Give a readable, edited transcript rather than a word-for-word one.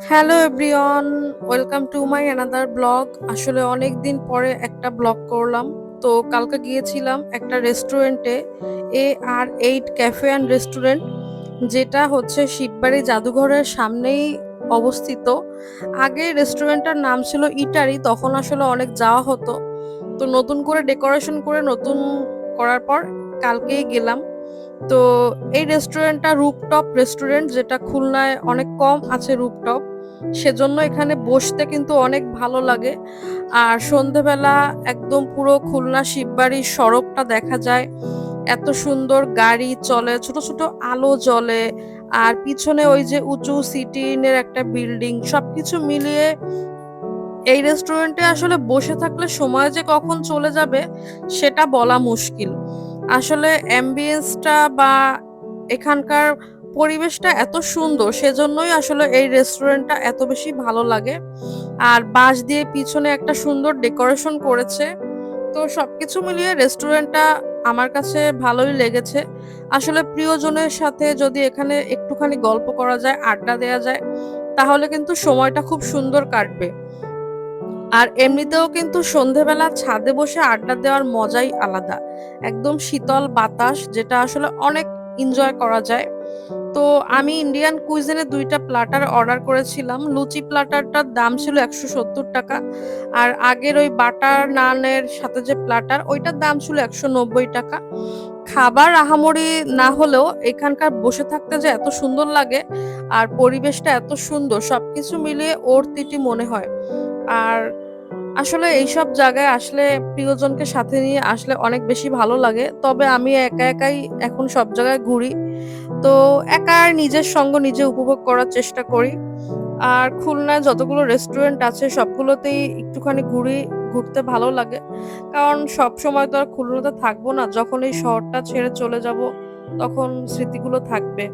Hello everyone, welcome to my another blog. আসলে অনেক দিন পরে একটা ব্লগ করলাম। তো কালকে গিয়েছিলাম একটা রেস্টুরেন্টে, AR8 ক্যাফে অ্যান্ড রেস্টুরেন্ট, যেটা হচ্ছে শিববাড়ি জাদুঘরের সামনেই অবস্থিত। আগে রেস্টুরেন্টটার নাম ছিল ইটারি, তখন আসলে অনেক যাওয়া হতো। তো নতুন করে ডেকোরেশন করে নতুন করার পর কালকেই গেলাম। তো এই রেস্টুরেন্টটা রুফটপ রেস্টুরেন্ট, যেটা খুলনায় অনেক কম আছে রুফটপ। সেজন্য এখানে বসতে কিন্তু অনেক ভালো লাগে। আর সন্ধেবেলা একদম পুরো খুলনা শিববাড়ির সড়কটা দেখা যায়। এত সুন্দর গাড়ি চলে, ছোট ছোট আলো জ্বলে। আর পিছনে ওই যে উঁচু সিটিনের একটা বিল্ডিং, সবকিছু মিলিয়ে এই রেস্টুরেন্টে আসলে বসে থাকলে সময় যে কখন চলে যাবে সেটা বলা মুশকিল। আসলে অ্যাম্বিয়েন্সটা বা এখানকার পরিবেশটা এত সুন্দর, সেজন্যই আসলে এই রেস্টুরেন্টটা এত বেশি ভালো লাগে। আর বাঁশ দিয়ে পিছনে একটা সুন্দর ডেকোরেশন করেছে। তো সবকিছু মিলিয়ে রেস্টুরেন্টটা আমার কাছে ভালোই লেগেছে। আসলে প্রিয়জনের সাথে যদি এখানে একটুখানি গল্প করা যায়, আড্ডা দেয়া যায়, তাহলে কিন্তু সময়টা খুব সুন্দর কাটবে। আর এমনিতেও কিন্তু সন্ধেবেলা ছাদে বসে আড্ডা দেওয়ার মজাই আলাদা। একদম শীতল বাতাস, যেটা আসলে অনেক এনজয় করা যায়। তো আমি ইন্ডিয়ান কুইজিনে ২ টা প্ল্যাটার অর্ডার করেছিলাম। লুচি প্ল্যাটারটার দাম ছিল ৳১৭০। আর আগের ওই বাটার নানের সাথে যে প্ল্যাটার, ওইটার দাম ছিল ৳১৯০। খাবার আহামরি না হলেও এখানকার বসে থাকতে যে এত সুন্দর লাগে, আর পরিবেশটা এত সুন্দর, সবকিছু মিলিয়ে অর্থিতি মনে হয়। আর আসলে এইসব জায়গায় আসলে প্রিয়জনকে সাথে নিয়ে আসলে অনেক বেশি ভালো লাগে। তবে আমি একা একাই এখন সব জায়গায় ঘুরি। তো একা আর নিজের সঙ্গ নিজে উপভোগ করার চেষ্টা করি। আর খুলনায় যতগুলো রেস্টুরেন্ট আছে সবগুলোতেই একটুখানি ঘুরতে ভালো লাগে। কারণ সবসময় তো আর খুলনাতে থাকবো না। যখন এই শহরটা ছেড়ে চলে যাব, তখন স্মৃতিগুলো থাকবে।